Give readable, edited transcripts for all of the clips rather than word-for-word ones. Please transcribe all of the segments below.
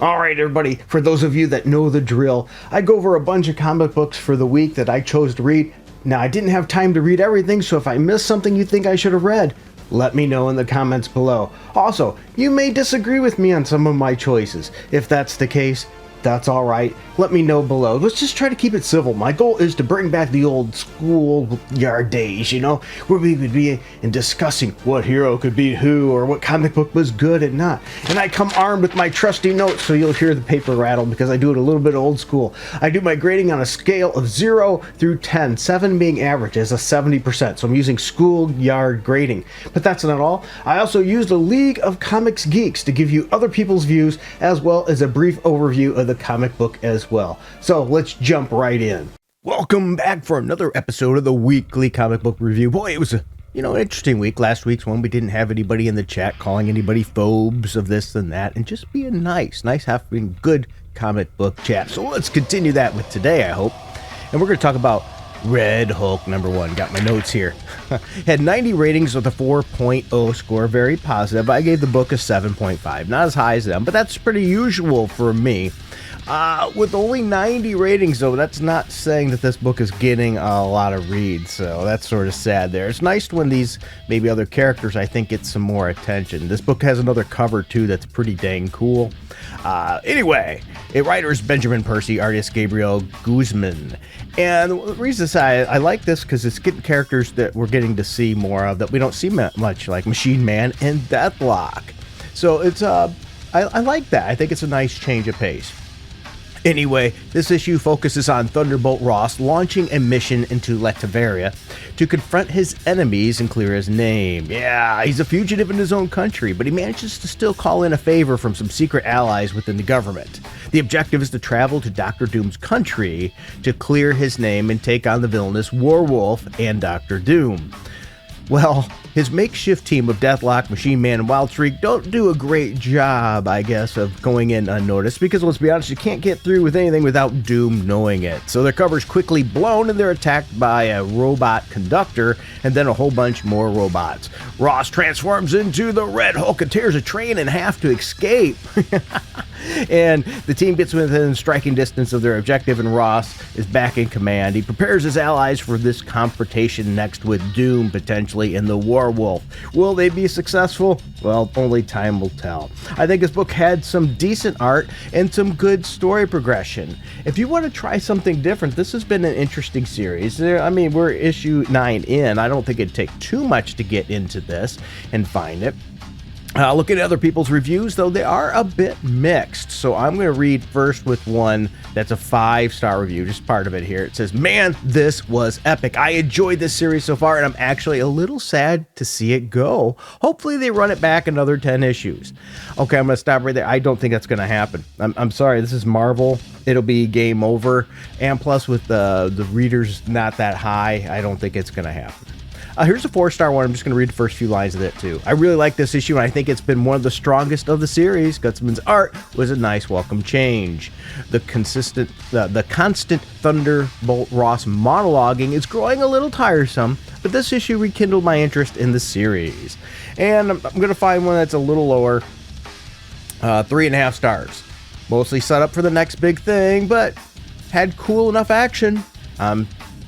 Alright, everybody, for those of you that know the drill, I go over a bunch of comic books for the week that I chose to read. Now, I didn't have time to read everything, so if I missed something you think I should have read, let me know in the comments below. Also, you may disagree with me on some of my choices. If that's the case, that's alright. Let me know below. Let's just try to keep it civil. My goal is to bring back the old schoolyard days, where we would be discussing what hero could beat who or what comic book was good and not. And I come armed with my trusty notes so you'll hear the paper rattle because I do it a little bit old school. I do my grading on a scale of 0 through 10, 7 being average as a 70%. So I'm using schoolyard grading. But that's not all. I also use the League of Comics Geeks to give you other people's views as well as a brief overview of the comic book as well. So let's jump right in. Welcome back for another episode of the weekly comic book review. Boy, it was an interesting week. Last week's one, we didn't have anybody in the chat calling anybody phobes of this and that, and just being nice having good comic book chat. So let's continue that with today, I hope. And we're going to talk about Red Hulk #1. Got my notes here. Had 90 ratings with a 4.0 score, very positive. I gave the book a 7.5, not as high as them, but that's pretty usual for me. With only 90 ratings, though, that's not saying that this book is getting a lot of reads, so that's sort of sad there. It's nice when these maybe other characters, I think, get some more attention. This book has another cover, too, that's pretty dang cool. Anyway, writer is Benjamin Percy, artist Gabriel Guzman. And the reason I like this because it's getting characters that we're getting to see more of that we don't see much, like Machine Man and Deathlock. So it's I like that. I think it's a nice change of pace. Anyway, this issue focuses on Thunderbolt Ross launching a mission into Latveria to confront his enemies and clear his name. Yeah, he's a fugitive in his own country, but he manages to still call in a favor from some secret allies within the government. The objective is to travel to Dr. Doom's country to clear his name and take on the villainous Werewolf and Dr. Doom. Well, his makeshift team of Deathlock, Machine Man, and Wildstreak don't do a great job, I guess, of going in unnoticed, because let's be honest, you can't get through with anything without Doom knowing it. So their cover's quickly blown and they're attacked by a robot conductor and then a whole bunch more robots. Ross transforms into the Red Hulk and tears a train in half to escape. And the team gets within striking distance of their objective, and Ross is back in command. He prepares his allies for this confrontation next with Doom, potentially, and the Werewolf. Will they be successful? Well, only time will tell. I think this book had some decent art and some good story progression. If you want to try something different, this has been an interesting series. We're issue 9 in. I don't think it'd take too much to get into this and find it. Looking at other people's reviews, though, they are a bit mixed. So I'm going to read first with one that's a 5-star review, just part of it here. It says, "Man, this was epic. I enjoyed this series so far, and I'm actually a little sad to see it go. Hopefully they run it back another 10 issues. Okay, I'm going to stop right there. I don't think that's going to happen. I'm sorry, this is Marvel. It'll be game over. And plus, with the readers not that high, I don't think it's going to happen. Here's a 4-star one. I'm just going to read the first few lines of it, too. I really like this issue, and I think it's been one of the strongest of the series. Gutsman's art was a nice welcome change. The constant Thunderbolt Ross monologuing is growing a little tiresome, but this issue rekindled my interest in the series. And I'm going to find one that's a little lower. 3.5 stars. Mostly set up for the next big thing, but had cool enough action.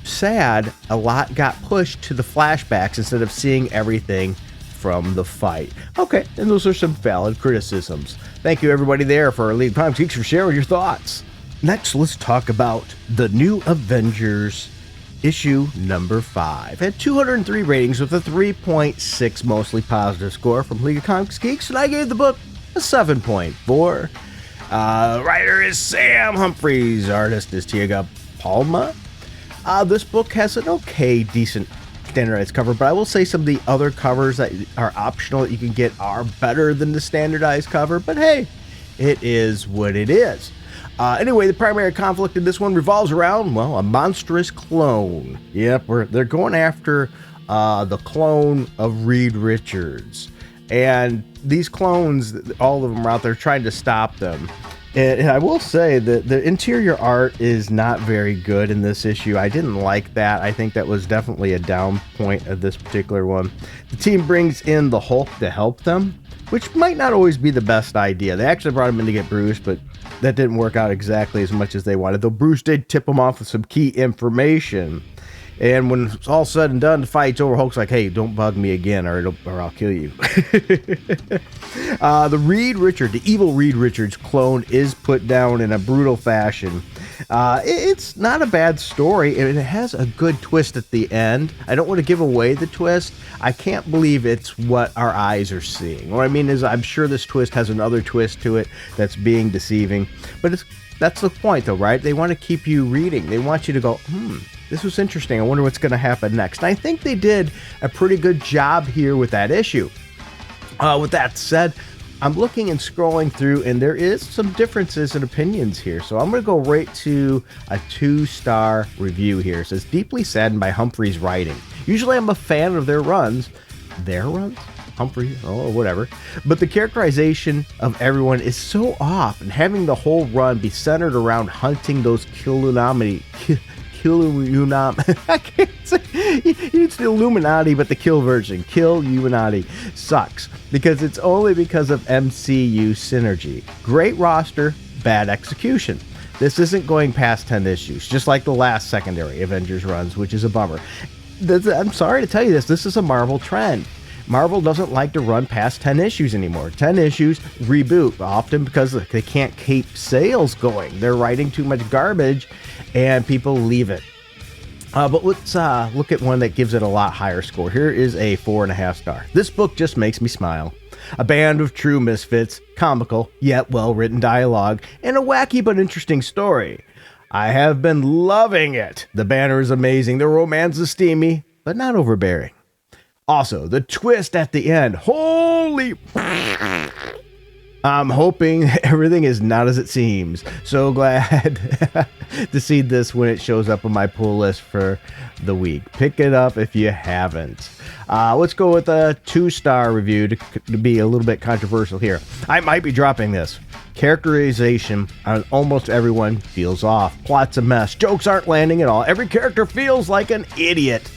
Sad a lot got pushed to the flashbacks instead of seeing everything from the fight." Okay, and those are some valid criticisms. Thank you, everybody there for our League of Comics Geeks for sharing your thoughts. Next, let's talk about the New Avengers issue #5. Had 203 ratings with a 3.6 mostly positive score from League of Comics Geeks, and I gave the book a 7.4. Writer is Sam Humphries, artist is Tiago Palma. This book has an decent standardized cover, but I will say some of the other covers that are optional that you can get are better than the standardized cover, but hey, it is what it is. Anyway, the primary conflict in this one revolves around, well, a monstrous clone. Yep, they're going after the clone of Reed Richards. And these clones, all of them are out there trying to stop them. And I will say that the interior art is not very good in this issue. I didn't like that. I think that was definitely a down point of this particular one. The team brings in the Hulk to help them, which might not always be the best idea. They actually brought him in to get Bruce, but that didn't work out exactly as much as they wanted, though Bruce did tip him off with some key information. And when it's all said and done, the fight's over. Hulk's like, "Hey, don't bug me again, or I'll kill you." The evil Reed Richards clone is put down in a brutal fashion. It's not a bad story, and it has a good twist at the end. I don't want to give away the twist. I can't believe it's what our eyes are seeing. What I mean is, I'm sure this twist has another twist to it that's being deceiving. But that's the point, though, right? They want to keep you reading. They want you to go, this was interesting. I wonder what's going to happen next. And I think they did a pretty good job here with that issue. With that said, I'm looking and scrolling through, and there is some differences in opinions here. So I'm going to go right to a 2-star review here. It says, deeply saddened by Humphrey's writing. Usually I'm a fan of their runs. Their runs? Humphrey, whatever. But the characterization of everyone is so off, and having the whole run be centered around hunting those Illuminati. I can't say. It's the Illuminati, but the kill version. Kill Illuminati sucks because it's only because of MCU synergy. Great roster, bad execution. This isn't going past 10 issues, just like the last secondary Avengers runs, which is a bummer. I'm sorry to tell you this. This is a Marvel trend. Marvel doesn't like to run past 10 issues anymore. 10 issues, reboot, often because they can't keep sales going. They're writing too much garbage, and people leave it. But let's look at one that gives it a lot higher score. Here is a 4.5 star. This book just makes me smile. A band of true misfits, comical, yet well-written dialogue, and a wacky but interesting story. I have been loving it. The banner is amazing. The romance is steamy, but not overbearing. Also, the twist at the end. Holy... I'm hoping everything is not as it seems. So glad to see this when it shows up on my pull list for the week. Pick it up if you haven't. Let's go with a 2-star review to be a little bit controversial here. I might be dropping this. Characterization on almost everyone feels off. Plot's a mess. Jokes aren't landing at all. Every character feels like an idiot.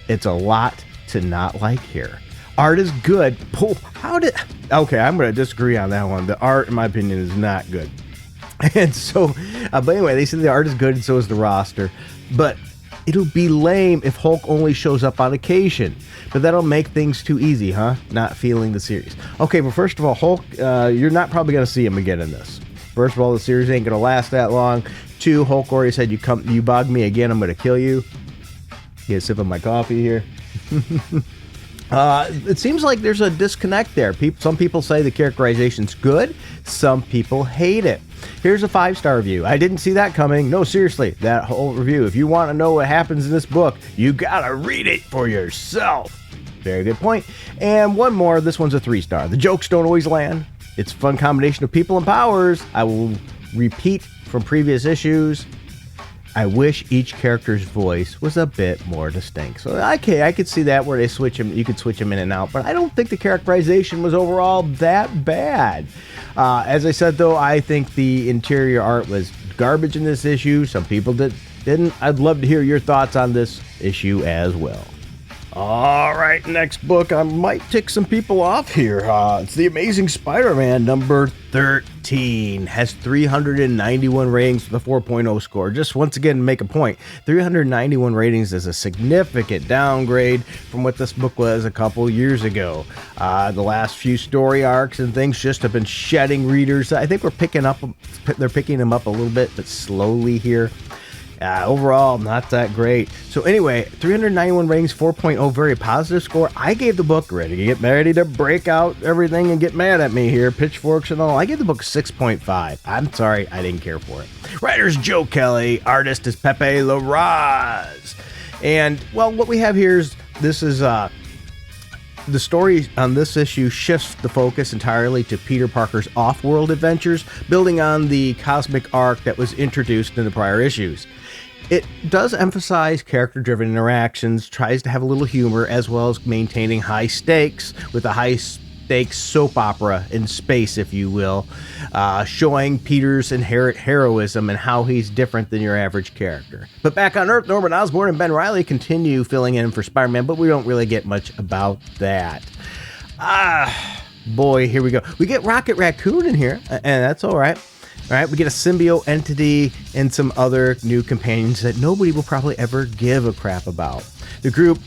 It's a lot to not like here. Art is good. Okay, I'm going to disagree on that one. The art, in my opinion, is not good. And so, but anyway, they said the art is good and so is the roster. But it'll be lame if Hulk only shows up on occasion. But that'll make things too easy, huh? Not feeling the series. Okay, but first of all, Hulk, you're not probably going to see him again in this. First of all, the series ain't going to last that long. 2, Hulk already said, you bug me again, I'm going to kill you. Get a sip of my coffee here. It seems like there's a disconnect there. Some people say the characterization's good. Some people hate it. Here's a 5-star review. I didn't see that coming. No, seriously, that whole review. If you want to know what happens in this book, you gotta read it for yourself. Very good point. And one more. This one's a 3-star. The jokes don't always land. It's a fun combination of people and powers. I will repeat from previous issues. I wish each character's voice was a bit more distinct. So, okay, I could see that where they switch him. You could switch him in and out, but I don't think the characterization was overall that bad. As I said, though, I think the interior art was garbage in this issue. Some people didn't. I'd love to hear your thoughts on this issue as well. All right, next book. I might tick some people off here. It's The Amazing Spider-Man number 13. Has 391 ratings with a 4.0 score. Just once again, make a point. 391 ratings is a significant downgrade from what this book was a couple years ago. The last few story arcs and things just have been shedding readers. I think they're picking them up a little bit, but slowly here. Overall, not that great. So anyway, 391 ratings, 4.0, very positive score. I gave the book, ready to break out everything and get mad at me here, pitchforks and all. I gave the book 6.5. I'm sorry, I didn't care for it. Writer's Joe Kelly, artist is Pepe Larraz. And, well, what we have here is, this is, the story on this issue shifts the focus entirely to Peter Parker's off-world adventures, building on the cosmic arc that was introduced in the prior issues. It does emphasize character-driven interactions, tries to have a little humor, as well as maintaining high stakes with a high-stakes soap opera in space, if you will, showing Peter's inherent heroism and how he's different than your average character. But back on Earth, Norman Osborn and Ben Reilly continue filling in for Spider-Man, but we don't really get much about that. boy, here we go. We get Rocket Raccoon in here, and that's all right. All right, we get a symbiote entity and some other new companions that nobody will probably ever give a crap about. The group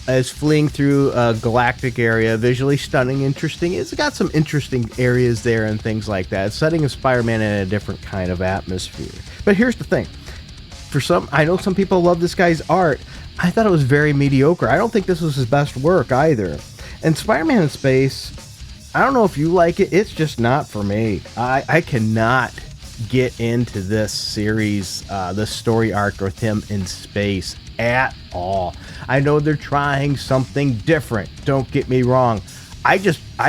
is fleeing through a galactic area, visually stunning, interesting. It's got some interesting areas there and things like that. It's setting Spider-Man in a different kind of atmosphere. But here's the thing. I know some people love this guy's art. I thought it was very mediocre. I don't think this was his best work either. And Spider-Man in Space, I don't know if you like it. It's just not for me. I cannot get into this series, this story arc with him in space at all. I know they're trying something different. Don't get me wrong. I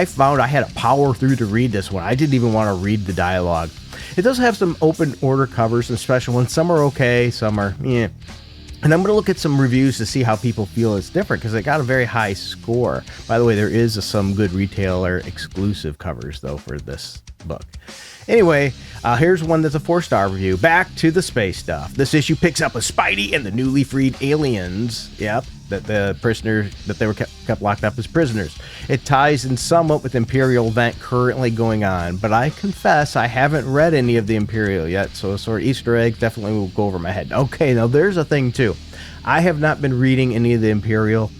found I had to power through to read this one. I didn't even want to read the dialogue. It does have some open order covers and special ones. Some are okay, some are yeah. And I'm going to look at some reviews to see how people feel it's different, because it got a very high score. By the way, there is some good retailer exclusive covers, though, for this book. Anyway, here's one that's a 4-star review. Back to the space stuff. This issue picks up with Spidey and the newly freed aliens. Yep, that the prisoner that they were kept locked up as prisoners. It ties in somewhat with the Imperial event currently going on, but I confess I haven't read any of the Imperial yet, so a sort of Easter egg definitely will go over my head. Okay, now there's a thing too. I have not been reading any of the Imperial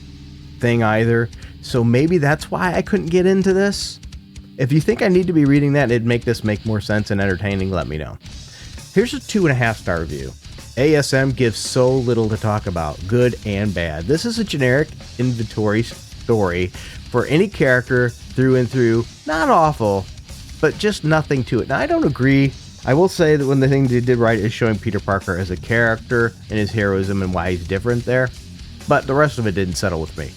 thing either, so maybe that's why I couldn't get into this. If you think I need to be reading that, it'd make this make more sense and entertaining, let me know. Here's a 2.5-star review. ASM gives so little to talk about, good and bad. This is a generic inventory story for any character through and through. Not awful, but just nothing to it. Now, I don't agree. I will say that one of the things they did right is showing Peter Parker as a character and his heroism and why he's different there. But the rest of it didn't settle with me.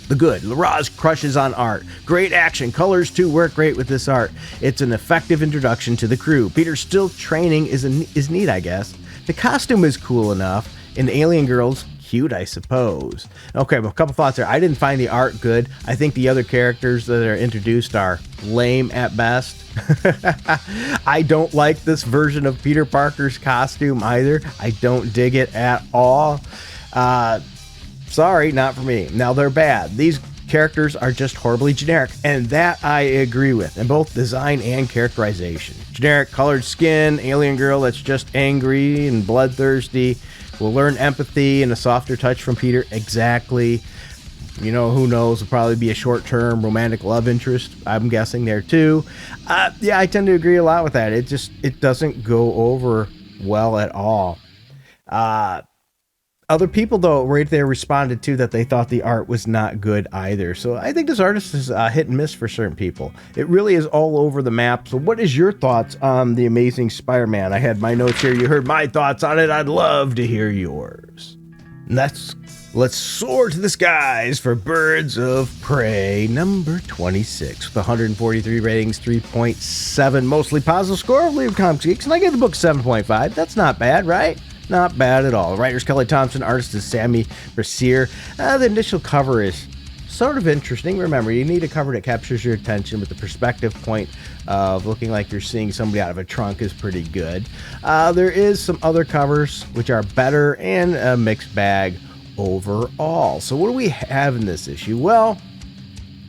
The good. Larraz crushes on art. Great action. Colors, too, work great with this art. It's an effective introduction to the crew. Peter's still training is neat, I guess. The costume is cool enough. And Alien Girl's cute, I suppose. Okay, well, a couple thoughts there. I didn't find the art good. I think the other characters that are introduced are lame at best. I don't like this version of Peter Parker's costume either. I don't dig it at all. Sorry, not for me. Now, they're bad. These characters are just horribly generic, and that I agree with, in both design and characterization. Generic colored skin, alien girl that's just angry and bloodthirsty, will learn empathy and a softer touch from Peter. Exactly. You know, who knows, will probably be a short-term romantic love interest, I'm guessing there too. Yeah, I tend to agree a lot with that. It doesn't go over well at all. Other people, though, right there responded to that they thought the art was not good either. So I think this artist is hit and miss for certain people. It really is all over the map. So what is your thoughts on The Amazing Spider-Man? I had my notes here. You heard my thoughts on it. I'd love to hear yours. And let's soar to the skies for Birds of Prey, number 26, with 143 ratings, 3.7, mostly positive score. Leave Comics Geeks, and I gave the book 7.5. That's not bad, right? Not bad at all. Writer's Kelly Thompson, artist is Sammy Brasier. The initial cover is sort of interesting. Remember, you need a cover that captures your attention with the perspective point of looking like you're seeing somebody out of a trunk is pretty good. There is some other covers which are better and a mixed bag overall. So what do we have in this issue? Well,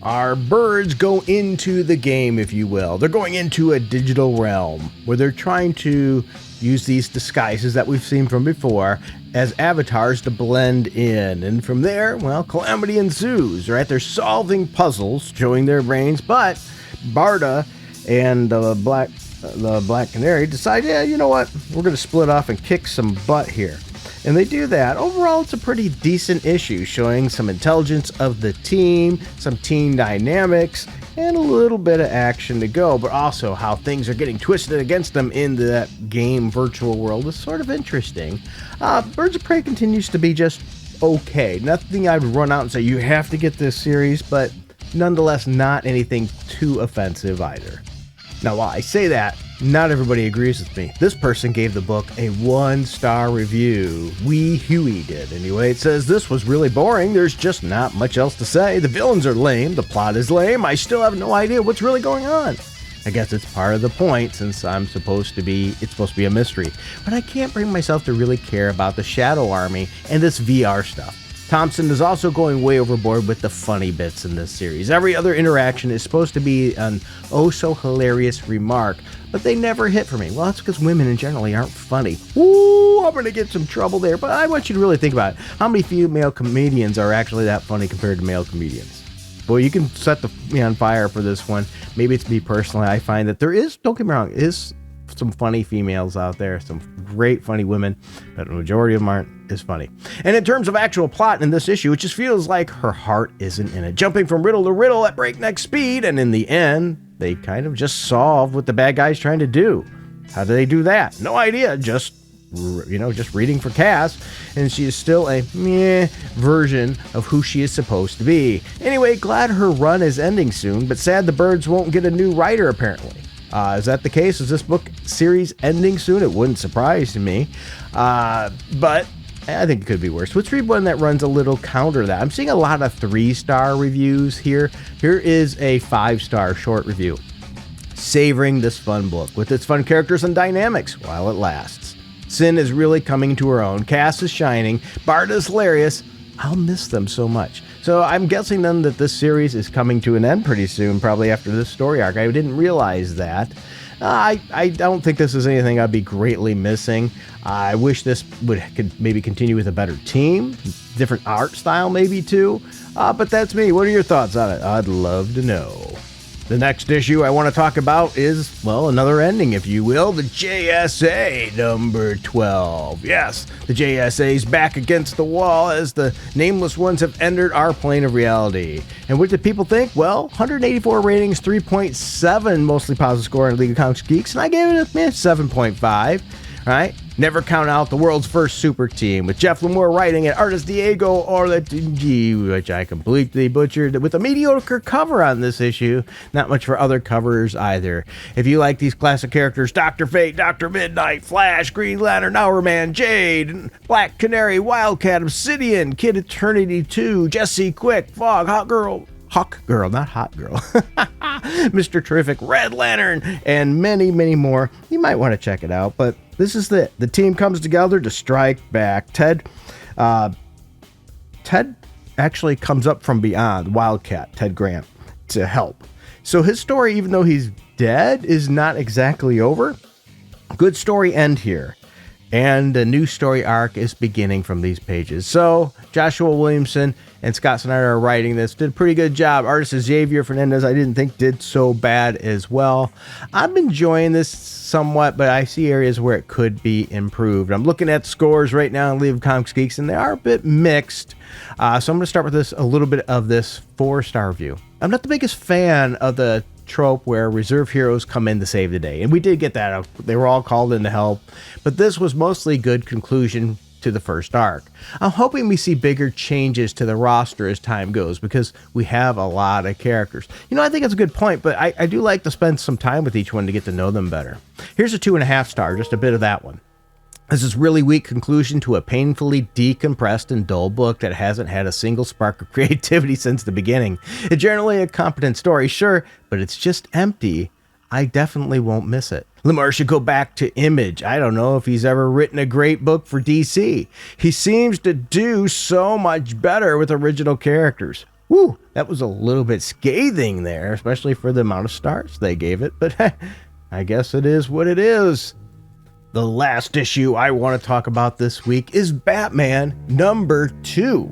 our birds go into the game, if you will. They're going into a digital realm where they're trying to use these disguises that we've seen from before as avatars to blend in. And from there, well, calamity ensues, right? They're solving puzzles, showing their brains, but Barda and the Black Canary decide, yeah, you know what? We're going to split off and kick some butt here. And they do that. Overall, it's a pretty decent issue, showing some intelligence of the team, some team dynamics, and a little bit of action to go, but also how things are getting twisted against them in that game virtual world is sort of interesting. Birds of Prey continues to be just okay. Nothing I'd run out and say, you have to get this series, but nonetheless, not anything too offensive either. Now, while I say that, not everybody agrees with me. This person gave the book a 1-star review. Wee Huey did. Anyway, it says, this was really boring. There's just not much else to say. The villains are lame. The plot is lame. I still have no idea what's really going on. I guess it's part of the point, since it's supposed to be a mystery. But I can't bring myself to really care about the Shadow Army and this VR stuff. Thompson is also going way overboard with the funny bits in this series. Every other interaction is supposed to be an oh-so-hilarious remark, but they never hit for me. Well, that's because women in general aren't funny. Ooh, I'm going to get some trouble there, but I want you to really think about it. How many female comedians are actually that funny compared to male comedians? Boy, you can set me on fire for this one. Maybe it's me personally. I find that there is, don't get me wrong, is some funny females out there, some great funny women, but the majority of them aren't as funny. And in terms of actual plot in this issue, it just feels like her heart isn't in it. Jumping from riddle to riddle at breakneck speed, and in the end, they kind of just solve what the bad guy's trying to do. How do they do that? No idea. Just reading for Cass, and she is still a meh version of who she is supposed to be. Anyway, glad her run is ending soon, but sad the birds won't get a new writer apparently. Is that the case? Is this book series ending soon? It wouldn't surprise me. But I think it could be worse. Let's read one that runs a little counter to that. I'm seeing a lot of 3-star reviews here. Here is a 5-star short review. Savoring this fun book with its fun characters and dynamics while it lasts. Sin is really coming to her own. Cass is shining. Bart is hilarious. I'll miss them so much. So I'm guessing then that this series is coming to an end pretty soon, probably after this story arc. I didn't realize that. I don't think this is anything I'd be greatly missing. I wish this could maybe continue with a better team, different art style maybe too. But that's me. What are your thoughts on it? I'd love to know. The next issue I want to talk about is, well, another ending, if you will, the JSA number 12. Yes, the JSA's back against the wall as the nameless ones have entered our plane of reality. And what did people think? Well, 184 ratings, 3.7 mostly positive score on League of Comics Geeks, and I gave it a 7.5. Right? Never count out the world's first super team, with Jeff Lemire writing and artist Diego Orletti, which I completely butchered, with a mediocre cover on this issue. Not much for other covers either. If you like these classic characters, Dr. Fate, Dr. Midnight, Flash, Green Lantern, Hourman, Jade, Black Canary, Wildcat, Obsidian, Kid Eternity 2, Jesse Quick, Fog, Hawk Girl, not Hot Girl, Mr. Terrific, Red Lantern, and many, many more. You might want to check it out, but this is the team comes together to strike back. Ted actually comes up from beyond, Wildcat, Ted Grant, to help. So his story, even though he's dead, is not exactly over. Good story end here. And a new story arc is beginning from these pages. So Joshua Williamson and Scott Snyder are writing this. Did a pretty good job. Artist is Xavier Fernandez. I didn't think did so bad as well. I'm enjoying this somewhat, but I see areas where it could be improved. I'm looking at scores right now in League of Comics Geeks, and they are a bit mixed. So I'm going to start with a little bit of this 4-star review. I'm not the biggest fan of the trope where reserve heroes come in to save the day, and we did get that. They were all called in to help, but this was mostly good conclusion to the first arc. I'm hoping we see bigger changes to the roster as time goes, because we have a lot of characters. I think it's a good point, but I do like to spend some time with each one to get to know them better. Here's a 2.5 star, just a bit of that one. This is really weak conclusion to a painfully decompressed and dull book that hasn't had a single spark of creativity since the beginning. It's generally a competent story, sure, but it's just empty. I definitely won't miss it. Lemire should go back to Image. I don't know if he's ever written a great book for DC. He seems to do so much better with original characters. Woo, that was a little bit scathing there, especially for the amount of stars they gave it, but I guess it is what it is. The last issue I want to talk about this week is Batman number 2.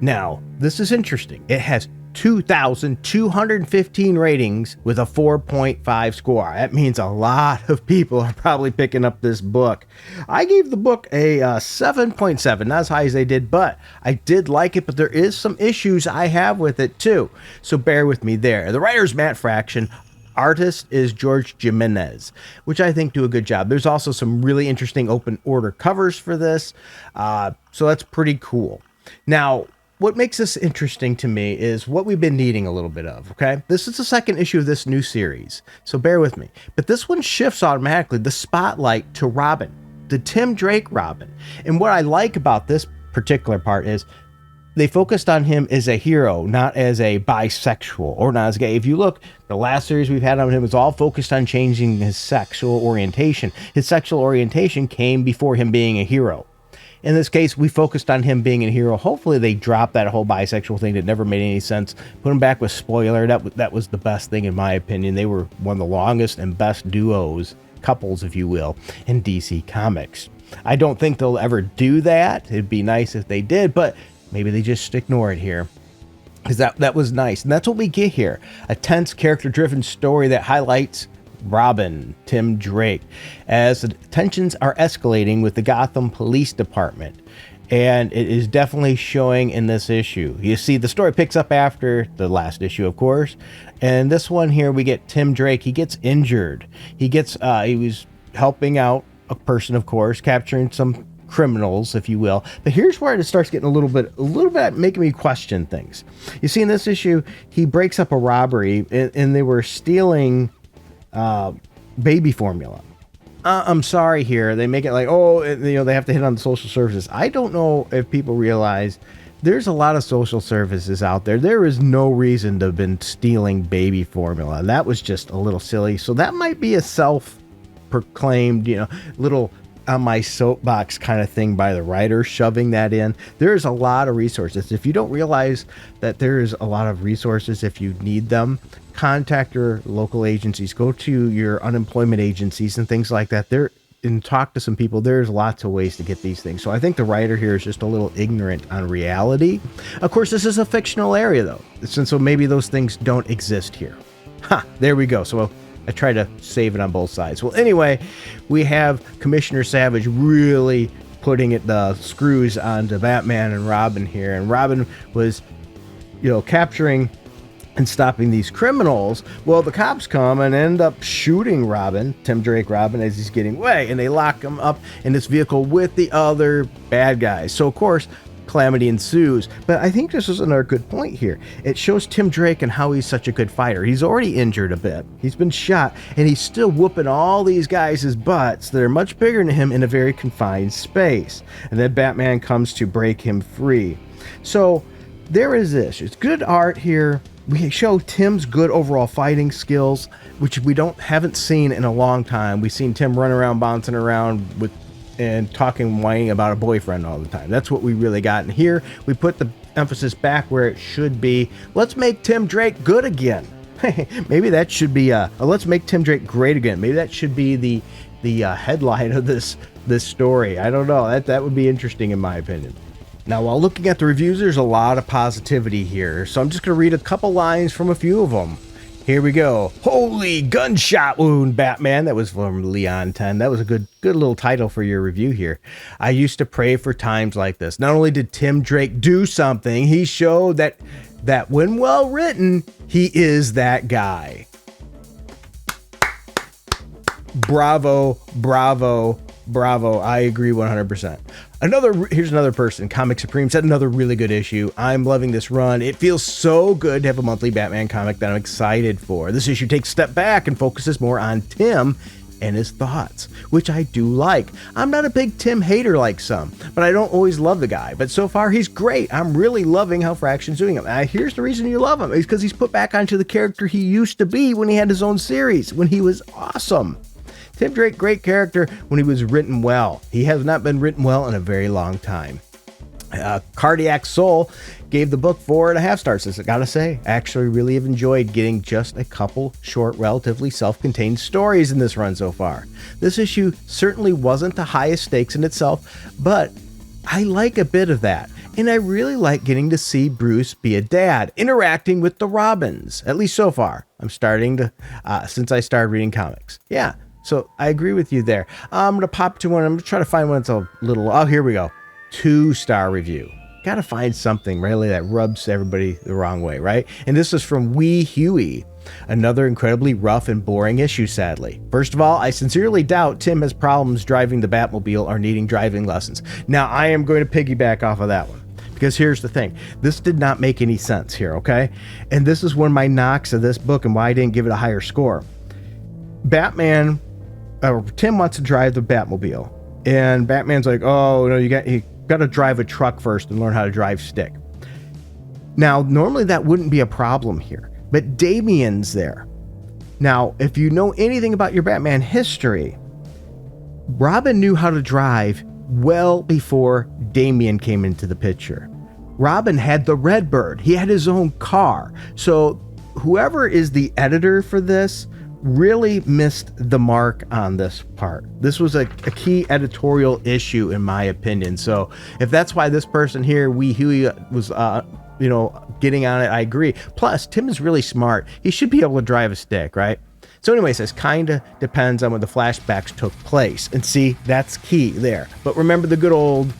Now, this is interesting. It has 2,215 ratings with a 4.5 score. That means a lot of people are probably picking up this book. I gave the book a 7.7, not as high as they did, but I did like it, but there is some issues I have with it too. So bear with me there. The writer's Matt Fraction. Artist is George Jimenez, which I think do a good job. There's also some really interesting open order covers for this. So that's pretty cool. Now, what makes this interesting to me is what we've been needing a little bit of, okay? This is the second issue of this new series, so bear with me. But this one shifts automatically the spotlight to Robin, the Tim Drake Robin. And what I like about this particular part is they focused on him as a hero, not as a bisexual or not as gay. If you look, the last series we've had on him was all focused on changing his sexual orientation. His sexual orientation came before him being a hero. In this case, we focused on him being a hero. Hopefully they drop that whole bisexual thing that never made any sense. Put him back with Spoiler. That was the best thing in my opinion. They were one of the longest and best duos, couples if you will, in DC Comics. I don't think they'll ever do that. It'd be nice if they did, but maybe they just ignore it here. Because that was nice. And that's what we get here. A tense, character-driven story that highlights Robin, Tim Drake, as the tensions are escalating with the Gotham Police Department. And it is definitely showing in this issue. You see, the story picks up after the last issue, of course. And this one here, we get Tim Drake. He gets injured. He was helping out a person, of course, capturing some criminals, if you will. But here's where it starts getting a little bit making me question things. You see, in this issue, he breaks up a robbery, and they were stealing baby formula. I'm sorry here. They make it like, they have to hit on the social services. I don't know if people realize there's a lot of social services out there. There is no reason to have been stealing baby formula. That was just a little silly. So that might be a self-proclaimed, little on my soapbox kind of thing by the writer, shoving that in. There's a lot of resources. If you don't realize that there's a lot of resources, if you need them, contact your local agencies, go to your unemployment agencies and things like that. And talk to some people. There's lots of ways to get these things. So I think the writer here is just a little ignorant on reality. Of course, this is a fictional area though, so maybe those things don't exist here. There we go. So I try to save it on both sides. Well, anyway, we have Commissioner Savage really putting the screws onto Batman and Robin here. And Robin was, capturing and stopping these criminals. Well, the cops come and end up shooting Robin, Tim Drake Robin, as he's getting away. And they lock him up in this vehicle with the other bad guys. So, of course, calamity ensues. But I think this is another good point here. It shows Tim Drake and how he's such a good fighter. He's already injured a bit. He's been shot, and he's still whooping all these guys' butts that are much bigger than him in a very confined space. And then Batman comes to break him free. So there is this. It's good art here. We show Tim's good overall fighting skills, which we haven't seen in a long time. We've seen Tim run around, bouncing around and talking, whining about a boyfriend all the time. That's what we really got. And here we put the emphasis back where it should be. Let's make Tim Drake good again. Maybe that should be let's make Tim Drake great again. Maybe that should be the headline of this story. I don't know. That would be interesting in my opinion. Now, while looking at the reviews, there's a lot of positivity here. So I'm just going to read a couple lines from a few of them. Here we go. Holy gunshot wound, Batman. That was from Leon 10. That was a good little title for your review here. I used to pray for times like this. Not only did Tim Drake do something, he showed that when well written, he is that guy. Bravo, bravo, bravo. I agree 100%. Here's another person. Comic Supreme said another really good issue. I'm loving this run. It feels so good to have a monthly Batman comic that I'm excited for. This issue takes a step back and focuses more on Tim and his thoughts, which I do like. I'm not a big Tim hater like some, but I don't always love the guy. But so far, he's great. I'm really loving how Fraction's doing him. Here's the reason you love him. Is because he's put back onto the character he used to be when he had his own series, when he was awesome. Tim Drake, great character when he was written well. He has not been written well in a very long time. Cardiac Soul gave the book 4.5 stars. I gotta say, actually really have enjoyed getting just a couple short, relatively self-contained stories in this run so far. This issue certainly wasn't the highest stakes in itself, but I like a bit of that. And I really like getting to see Bruce be a dad, interacting with the Robins, at least so far. I'm starting to, since I started reading comics. Yeah. So I agree with you there. I'm going to pop to one. I'm going to try to find one that's a little... Oh, here we go. 2-star review. Got to find something really that rubs everybody the wrong way, right? And this is from Wee Huey. Another incredibly rough and boring issue, sadly. First of all, I sincerely doubt Tim has problems driving the Batmobile or needing driving lessons. Now, I am going to piggyback off of that one. Because here's the thing. This did not make any sense here, okay? And this is one of my knocks of this book and why I didn't give it a higher score. Tim wants to drive the Batmobile, and Batman's like, "Oh no, you got to drive a truck first and learn how to drive stick." Now, normally that wouldn't be a problem here, but Damian's there. Now, if you know anything about your Batman history, Robin knew how to drive well before Damian came into the picture. Robin had the Redbird. He had his own car. So whoever is the editor for this really missed the mark on this part. This was a key editorial issue in my opinion. So if that's why this person here, Wee Huey, was getting on it, I agree. Plus, Tim is really smart. He should be able to drive a stick, right? So anyways, this kind of depends on when the flashbacks took place. And see, that's key there. But remember the good old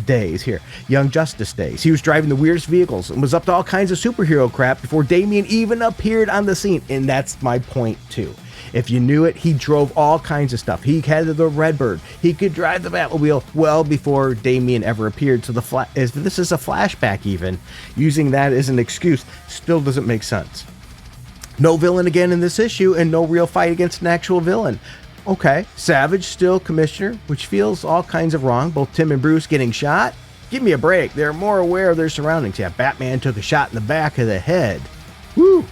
days here, Young Justice days. He was driving the weirdest vehicles and was up to all kinds of superhero crap before Damian even appeared on the scene. And that's my point too. If you knew it, he drove all kinds of stuff. He had the Redbird. He could drive the Batmobile well before Damian ever appeared. So if this is a flashback even, using that as an excuse still doesn't make sense. No villain again in this issue and no real fight against an actual villain. Okay, Savage still commissioner, which feels all kinds of wrong. Both Tim and Bruce getting shot? Give me a break. They're more aware of their surroundings. Yeah, Batman took a shot in the back of the head. Woo!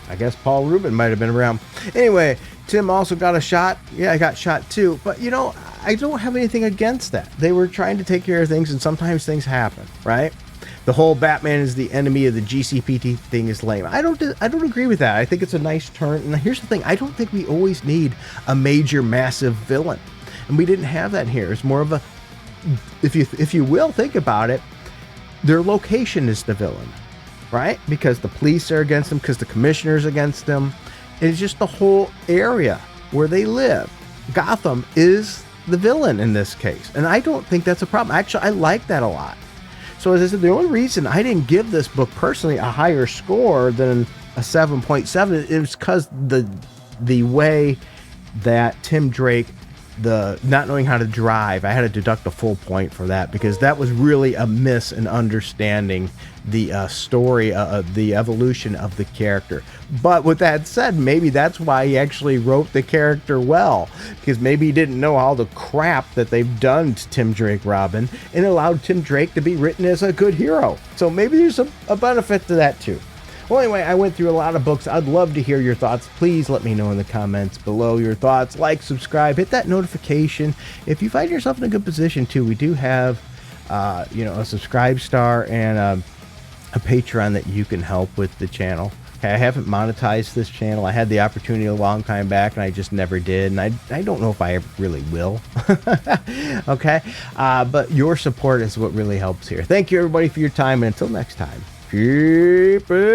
I guess Paul Rubin might have been around. Anyway, Tim also got a shot. Yeah, I got shot too. But I don't have anything against that. They were trying to take care of things and sometimes things happen, right? The whole Batman is the enemy of the GCPD thing is lame. I don't agree with that. I think it's a nice turn. And here's the thing. I don't think we always need a major, massive villain. And we didn't have that here. It's more of a, if you will think about it, their location is the villain, right? Because the police are against them, because the commissioner's against them. It's just the whole area where they live. Gotham is the villain in this case. And I don't think that's a problem. Actually, I like that a lot. So as I said, the only reason I didn't give this book personally a higher score than a 7.7 is because the way that Tim Drake, the not knowing how to drive, I had to deduct a full point for that because that was really a miss in understanding the story, the evolution of the character. But with that said, maybe that's why he actually wrote the character well, because maybe he didn't know all the crap that they've done to Tim Drake Robin and allowed Tim Drake to be written as a good hero. So maybe there's a benefit to that too. Well, anyway, I went through a lot of books. I'd love to hear your thoughts. Please let me know in the comments below your thoughts. Like, subscribe, hit that notification. If you find yourself in a good position too, we do have, a subscribe star and a Patreon that you can help with the channel. Okay, I haven't monetized this channel. I had the opportunity a long time back and I just never did. And I don't know if I ever really will. Okay, but your support is what really helps here. Thank you everybody for your time. And until next time, keep it